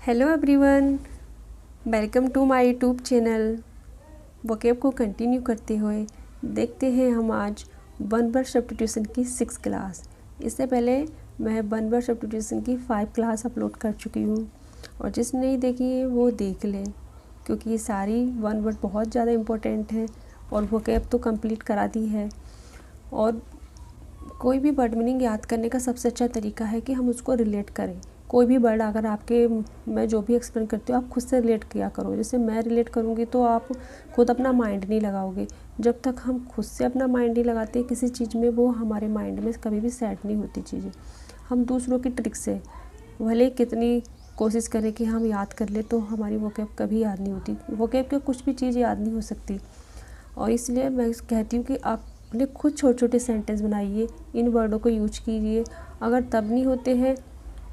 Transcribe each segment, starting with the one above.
Hello everyone, welcome to my YouTube channel. Vocab को continue करते हुए देखते हैं हम आज वन वर्ड सब्स्टिट्यूशन की 6 क्लास। इससे पहले मैं वन वर्ड सब्स्टिट्यूशन की 5 क्लास अपलोड कर चुकी हूँ और जिसने नहीं देखी है वो देख लें, क्योंकि ये सारी वन वर्ड बहुत ज़्यादा इम्पोर्टेंट है और वोकैब तो कंप्लीट करा दी है। और कोई भी वर्ड मीनिंग याद करने का सबसे अच्छा तरीका है कि हम उसको रिलेट करें। कोई भी वर्ड अगर आपके, मैं जो भी एक्सप्लेन करती हूँ आप खुद से रिलेट किया करो। जैसे मैं रिलेट करूँगी तो आप खुद अपना माइंड नहीं लगाओगे। जब तक हम खुद से अपना माइंड नहीं लगाते किसी चीज़ में, वो हमारे माइंड में कभी भी सेट नहीं होती चीज़ें। हम दूसरों की ट्रिक से भले कितनी कोशिश करें कि हम याद कर ले, तो हमारी वोकैब कभी याद नहीं होती। वोकैब के कुछ भी चीज़ याद नहीं हो सकती। और इसलिए मैं कहती हूँ कि आप अपने खुद छोटे छोटे सेंटेंस बनाइए, इन वर्डों को यूज कीजिए। अगर तब नहीं होते हैं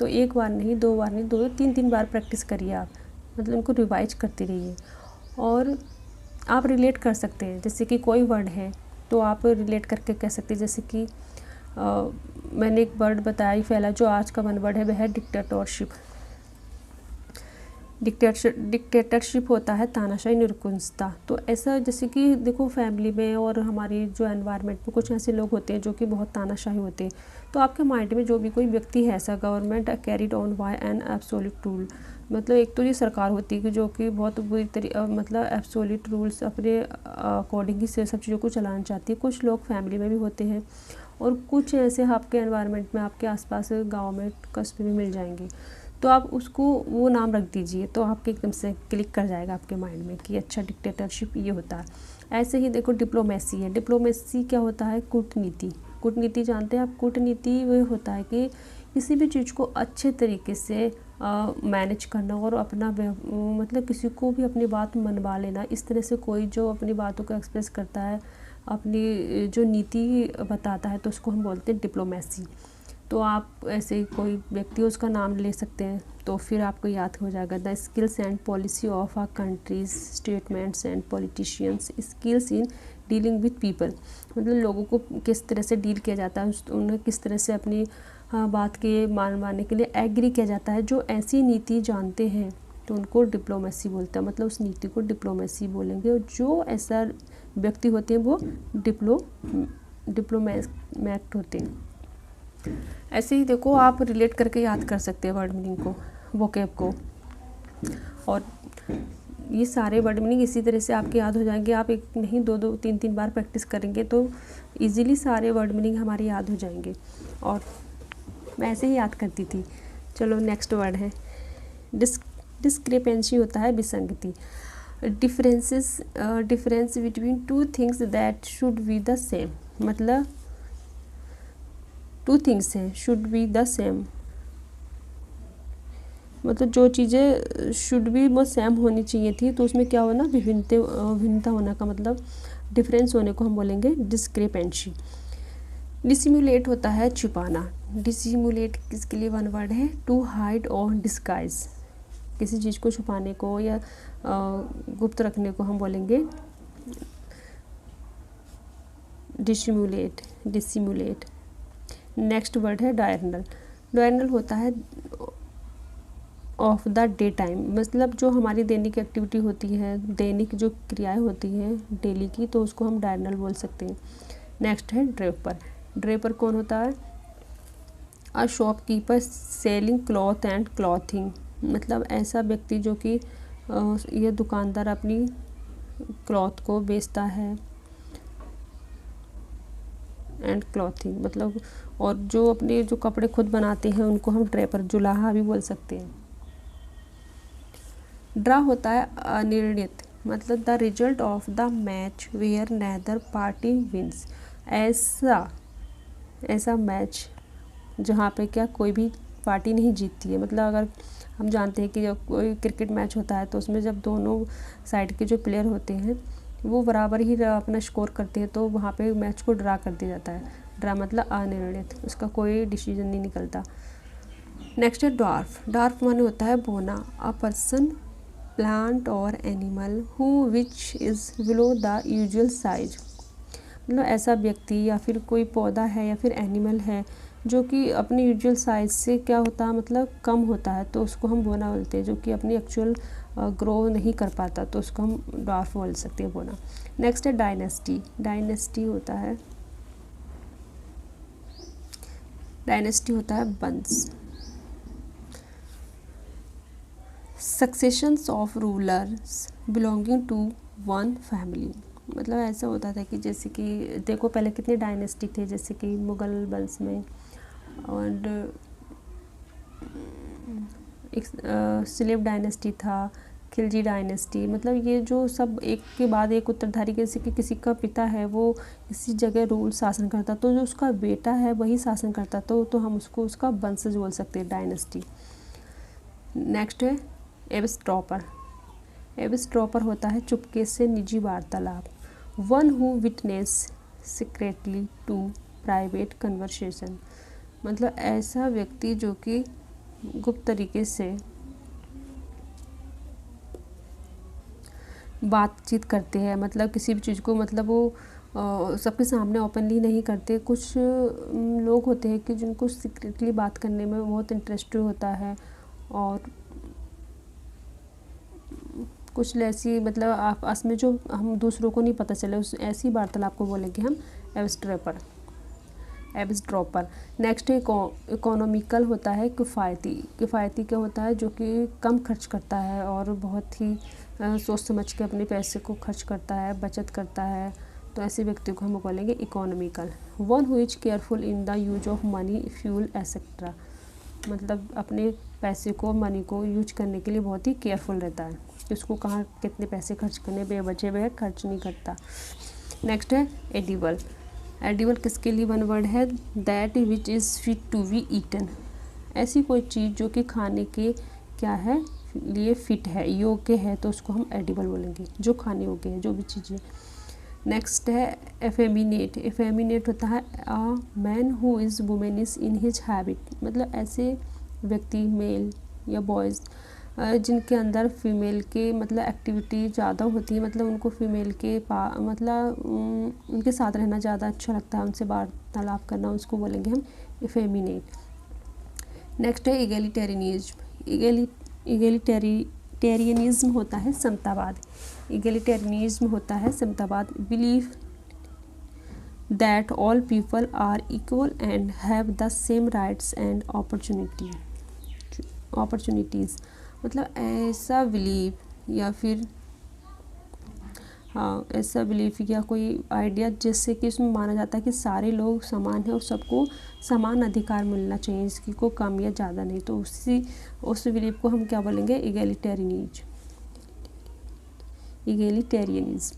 तो एक बार नहीं, दो बार नहीं, दो तीन तीन बार प्रैक्टिस करिए आप, मतलब उनको रिवाइज करते रहिए। और आप रिलेट कर सकते हैं, जैसे कि कोई वर्ड है तो आप रिलेट करके कह सकते हैं। जैसे कि मैंने एक वर्ड बताया पहला, जो आज का वन वर्ड है वह है डिक्टेटरशिप। डिक्टेटरशिप होता है तानाशाही, निरंकुशता। तो ऐसा जैसे कि देखो फैमिली में और हमारी जो एनवायरनमेंट में कुछ ऐसे लोग होते हैं जो कि बहुत तानाशाही होते हैं। तो आपके माइंड में जो भी कोई व्यक्ति है ऐसा, government carried on by an absolute rule, मतलब एक तो ये सरकार होती है कि जो कि बहुत बुरी मतलब एब्सोल्यूट रूल्स अपने अकॉर्डिंग ही से सब चीज़ों को चलाना चाहती है। कुछ लोग फैमिली में भी होते हैं और कुछ ऐसे आपके एनवायरनमेंट में, आपके आसपास गाँव में, कस्बे में मिल जाएंगे। तो आप उसको वो नाम रख दीजिए, तो आपके एकदम से क्लिक कर जाएगा आपके माइंड में कि अच्छा डिक्टेटरशिप ये होता है। ऐसे ही देखो डिप्लोमेसी है। डिप्लोमेसी क्या होता है? कूटनीति। कूटनीति जानते हैं आप? कूटनीति वो होता है कि किसी भी चीज़ को अच्छे तरीके से मैनेज करना और अपना मतलब किसी को भी अपनी बात मनवा लेना। इस तरह से कोई जो अपनी बातों को एक्सप्रेस करता है, अपनी जो नीति बताता है, तो उसको हम बोलते हैं डिप्लोमेसी। तो आप ऐसे कोई व्यक्ति उसका नाम ले सकते हैं, तो फिर आपको याद हो जाएगा। The skills and policy of a countries statements and politicians, skills in dealing with people, मतलब लोगों को किस तरह से डील किया जाता है, उन्हें किस तरह से अपनी बात के मानवाने के लिए एग्री किया जाता है। जो ऐसी नीति जानते हैं तो उनको डिप्लोमेसी बोलते हैं, मतलब उस नीति को डिप्लोमेसी बोलेंगे। और जो ऐसा व्यक्ति होते हैं वो डिप्लोमैट होते हैं। ऐसे ही देखो आप रिलेट करके याद कर सकते हैं वर्ड मीनिंग को, वोकैब को। और ये सारे वर्ड मीनिंग इसी तरह से आपके याद हो जाएंगे। आप एक नहीं, दो दो तीन तीन बार प्रैक्टिस करेंगे तो इजीली सारे वर्ड मीनिंग हमारे याद हो जाएंगे। और मैं ऐसे ही याद करती थी। चलो नेक्स्ट वर्ड है डिस्क्रिपेंसी, होता है विसंगति। Difference between two things that should be the same, मतलब टू थिंग्स हैं, शुड बी द सेम, मतलब जो चीज़ें शुड बी वो सेम होनी चाहिए थी, तो उसमें क्या होना, भिन्नता होना का मतलब डिफरेंस होने को हम बोलेंगे डिस्क्रिपेंसी। डिसिमुलेट होता है छुपाना। डिसिमुलेट किसके लिए वन वर्ड है? टू हाइड और डिस्गाइज, किसी चीज़ को छुपाने को या गुप्त रखने को हम बोलेंगे डिसिमुलेट। नेक्स्ट वर्ड है डायरनल। डायरनल होता है ऑफ द डे टाइम, मतलब जो हमारी दैनिक एक्टिविटी होती है, दैनिक जो क्रियाएं होती हैं डेली की, तो उसको हम डायरनल बोल सकते हैं। नेक्स्ट है ड्रेपर। ड्रेपर कौन होता है? A shopkeeper selling cloth and clothing, मतलब ऐसा व्यक्ति जो कि यह दुकानदार अपनी क्लॉथ को बेचता है, एंड क्लॉथिंग मतलब, और जो अपने जो कपड़े खुद बनाते हैं उनको हम ड्रेपर, जुलाहा भी बोल सकते हैं। ड्रा होता है अनिर्णित, मतलब the result of the match where neither party wins, ऐसा मैच जहाँ पे क्या कोई भी पार्टी नहीं जीतती है। मतलब अगर हम जानते हैं कि जब कोई क्रिकेट मैच होता है तो उसमें जब दोनों साइड के जो प्लेयर होते हैं वो बराबर ही अपना स्कोर करते हैं, तो वहाँ पे मैच को ड्रा कर दिया जाता है। ड्रा मतलब अनिर्णित, उसका कोई डिसीजन नहीं निकलता। नेक्स्ट है डॉर्फ। डॉर्फ माने होता है बोना, अ पर्सन, प्लांट और animal who which is below the usual size, मतलब ऐसा व्यक्ति या फिर कोई पौधा है या फिर एनिमल है जो कि अपनी यूजुअल साइज से क्या होता है, मतलब कम होता है, तो उसको हम बोना बोलते हैं। जो कि अपनी एक्चुअल ग्रो नहीं कर पाता, तो उसको हम ड्वार्फ बोल सकते हैं, बोना। नेक्स्ट है डायनेस्टी। डायनेस्टी होता है वंश। Successions of rulers belonging to one family. मतलब ऐसा होता था कि जैसे कि देखो पहले कितने डायनेस्टी थे, जैसे कि मुग़ल वंश में, और एक स्लेव डायनेस्टी था, खिलजी डायनेस्टी। मतलब ये जो सब एक के बाद एक उत्तरधारी, जैसे कि किसी का पिता है वो इसी जगह रूल शासन करता, तो जो उसका बेटा है वही शासन करता, तो हम उसको उसका वंशज बोल सकते हैं, डायनेस्टी। नेक्स्ट है एविस्ट्रॉपर। एविस्ट्रॉपर होता है चुपके से निजी वार्तालाप। One who witness secretly to private conversation. मतलब ऐसा व्यक्ति जो कि गुप्त तरीके से बातचीत करते हैं, मतलब किसी भी चीज़ को, मतलब वो सबके सामने ओपनली नहीं करते। कुछ लोग होते हैं कि जिनको सीक्रेटली बात करने में बहुत इंटरेस्ट होता है, और कुछ ऐसी, मतलब आपस में जो हम दूसरों को नहीं पता चले, उस ऐसी वार्तालाप को बोलेंगे हम एविस्ट्रॉपर। नेक्स्ट इकोनॉमिकल होता है किफ़ायती। किफ़ायती क्या होता है, जो कि कम खर्च करता है और बहुत ही सोच समझ के अपने पैसे को खर्च करता है, बचत करता है, तो ऐसे व्यक्ति को हम बोलेंगे economical. One who is careful in the use of money, fuel etcetera. मतलब अपने पैसे को, मनी को यूज करने के लिए बहुत ही केयरफुल रहता है कि उसको कहाँ कितने पैसे खर्च करने, बेवजह खर्च नहीं करता। नेक्स्ट है एडिबल। एडिबल किसके लिए वन वर्ड है, that which is fit to be eaten. ऐसी कोई चीज़ जो कि खाने के क्या है, लिए फिट है, योग्य है, तो उसको हम एडिबल बोलेंगे, जो खाने योग्य है, जो भी चीज़ें। नेक्स्ट है एफेमिनेट। एफेमिनेट होता है a man who is womanish in his habit. मतलब ऐसे व्यक्ति, मेल या बॉयज़, जिनके अंदर फीमेल के मतलब एक्टिविटी ज़्यादा होती है, मतलब उनको फीमेल के मतलब उनके साथ रहना ज़्यादा अच्छा लगता है, उनसे वार्तालाप करना, उसको बोलेंगे हम इफेमिनेट। नेक्स्ट है इगेलिटेरियनिज्म। इगेलिटेरियनिज्म होता है समतावाद। इगेलिटेरियनिज्म होता है समतावाद। Believe that all people are equal and have the same rights and opportunities. मतलब ऐसा बिलीव या फिर ऐसा बिलीफ या कोई आइडिया जिससे कि उसमें माना जाता है कि सारे लोग समान हैं और सबको समान अधिकार मिलना चाहिए, इसकी को कम या ज़्यादा नहीं, तो उस बिलीफ को हम क्या बोलेंगे, इगेलिटेरियनिज्म।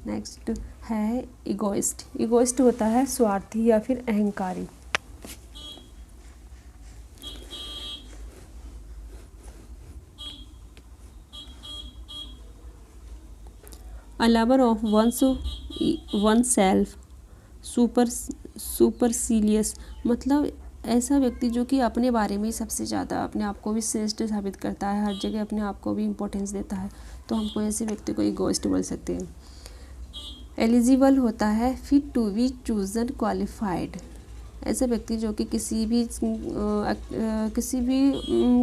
नेक्स्ट है इगोइस्ट। इगोइस्ट होता है स्वार्थी या फिर अहंकारी। A lover of oneself, सुपरसीलियस। मतलब ऐसा व्यक्ति जो कि अपने बारे में सबसे ज़्यादा अपने आप को भी श्रेष्ठ साबित करता है, हर जगह अपने आप को भी इम्पोर्टेंस देता है, तो हमको ऐसे व्यक्ति को इगोइस्ट बोल सकते हैं। एलिजिबल होता है fit to be chosen qualified. ऐसा व्यक्ति जो कि किसी भी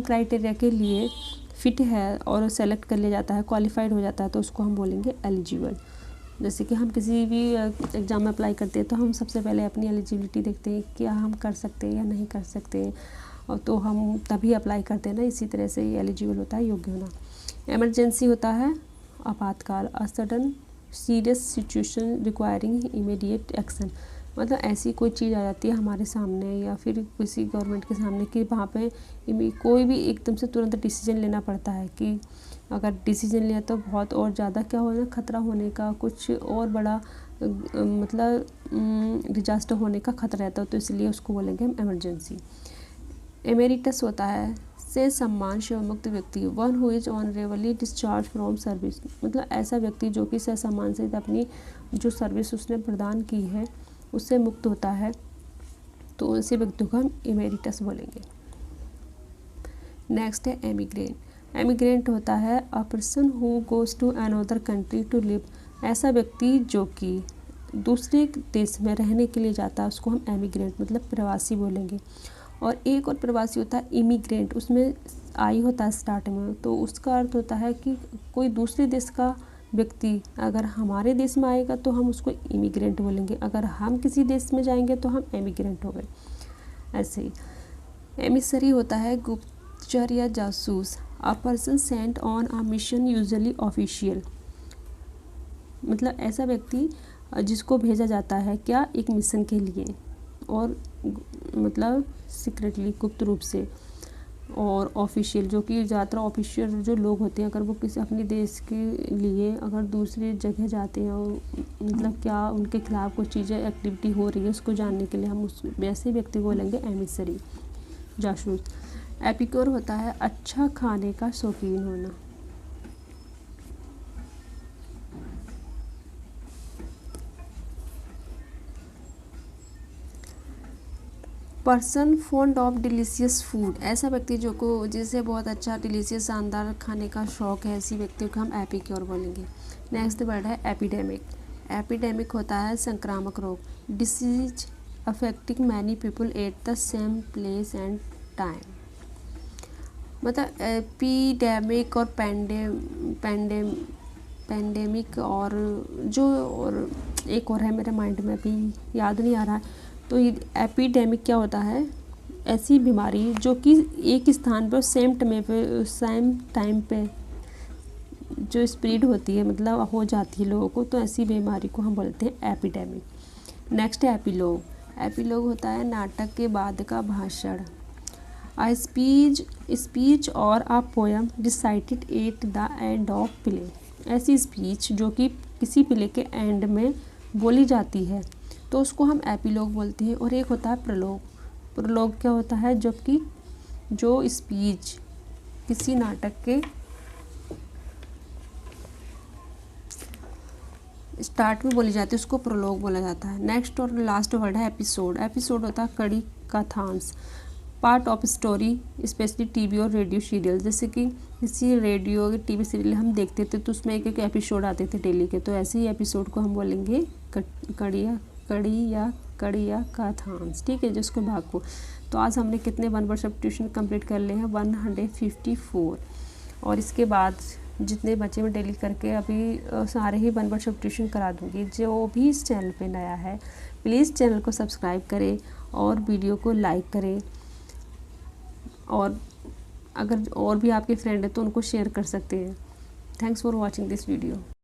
क्राइटेरिया के लिए फिट है और सेलेक्ट कर लिया जाता है, क्वालिफाइड हो जाता है, तो उसको हम बोलेंगे एलिजिबल। जैसे कि हम किसी भी एग्ज़ाम में अप्लाई करते हैं तो हम सबसे पहले अपनी एलिजिबिलिटी देखते हैं, क्या हम कर सकते हैं या नहीं कर सकते हैं, और तो हम तभी अप्लाई करते हैं ना। इसी तरह से ये एलिजिबल होता है, योग्य होना। एमरजेंसी होता है आपातकाल, a sudden serious situation requiring immediate action. मतलब ऐसी कोई चीज़ आ जाती है हमारे सामने या फिर किसी गवर्नमेंट के सामने कि वहाँ पे कोई भी एकदम से तुरंत डिसीजन लेना पड़ता है, कि अगर डिसीजन लिया तो बहुत और ज़्यादा क्या होना, खतरा होने का, कुछ और बड़ा मतलब डिजास्टर होने का खतरा रहता है, तो इसलिए उसको बोलेंगे हम इमरजेंसी। एमेरिटस होता है से सम्मान सेवामुक्त व्यक्ति, one who is honourably discharge from service. मतलब ऐसा व्यक्ति जो कि सम्मान से अपनी जो सर्विस उसने प्रदान की है उससे मुक्त होता है, तो ऐसे व्यक्ति को हम इमेरिटस बोलेंगे। नेक्स्ट है एमिग्रेंट। एमिग्रेंट होता है a person who goes to another country to live. ऐसा व्यक्ति जो कि दूसरे देश में रहने के लिए जाता है उसको हम एमिग्रेंट मतलब प्रवासी बोलेंगे। और एक और प्रवासी होता है इमिग्रेंट, उसमें आई होता है स्टार्ट में, तो उसका अर्थ होता है कि कोई दूसरे देश का व्यक्ति अगर हमारे देश में आएगा तो हम उसको इमिग्रेंट बोलेंगे, अगर हम किसी देश में जाएंगे तो हम एमिग्रेंट हो गए। ऐसे ही एमिसरी होता है गुप्तचर या जासूस, a person Saint on a mission usually official, मतलब ऐसा व्यक्ति जिसको भेजा जाता है क्या एक मिशन के लिए और मतलब सीक्रेटली गुप्त रूप से, और ऑफिशियल जो कि ज़्यादातर ऑफिशियल जो लोग होते हैं अगर वो किसी अपने देश के लिए अगर दूसरी जगह जाते हैं और मतलब क्या उनके खिलाफ कुछ चीज़ें एक्टिविटी हो रही है उसको जानने के लिए हम उस वैसे व्यक्ति को बोलेंगे एमिसरी जासूस। एपिक्योर होता है अच्छा खाने का शौकीन होना। Person fond of delicious food, ऐसा व्यक्ति जो को जिसे बहुत अच्छा डिलीशियस शानदार खाने का शौक है, ऐसी व्यक्ति को हम एपिक्योर बोलेंगे। नेक्स्ट वर्ड है एपिडेमिक। एपिडेमिक होता है संक्रामक रोग, disease affecting many people at the same place and time. मतलब एपिडेमिक और पैंडेमिक और जो और एक और है मेरे माइंड में अभी याद नहीं आ रहा है। तो ये एपिडेमिक क्या होता है, ऐसी बीमारी जो कि एक स्थान पर सेम टाइम पे जो स्प्रेड होती है मतलब हो जाती है लोगों को, तो ऐसी बीमारी को हम बोलते हैं एपिडेमिक। नेक्स्ट है एपिलॉग। एपिलॉग होता है नाटक के बाद का भाषण, अ स्पीच और a poem recited at the end of play, ऐसी स्पीच जो कि किसी प्ले के एंड में बोली जाती है तो उसको हम एपिलॉग बोलते हैं। और एक होता है प्रोलॉग। प्रोलॉग क्या होता है, जबकि जो स्पीच किसी नाटक के स्टार्ट में बोली जाती है उसको प्रोलॉग बोला जाता है। नेक्स्ट और लास्ट वर्ड है एपिसोड। एपिसोड होता है कड़ी कथांश, part of story specially TV और रेडियो सीरियल, जैसे कि किसी रेडियो टीवी सीरियल हम देखते थे तो उसमें एक एक एपिसोड आते थे डेली के, तो ऐसे ही एपिसोड को हम बोलेंगे कड़ी या कथांश, ठीक है, जिसको भाग को। तो आज हमने कितने 1 वर्ड सब्स्टिट्यूशन कंप्लीट कर लिए हैं, 154। और इसके बाद जितने बच्चे मैं डेली करके अभी सारे ही 1 वर्ड सब्स्टिट्यूशन करा दूँगी। जो भी इस चैनल पे नया है प्लीज़ चैनल को सब्सक्राइब करें और वीडियो को लाइक करें, और अगर और भी आपके फ्रेंड है तो उनको शेयर कर सकते हैं। Thanks for watching this video.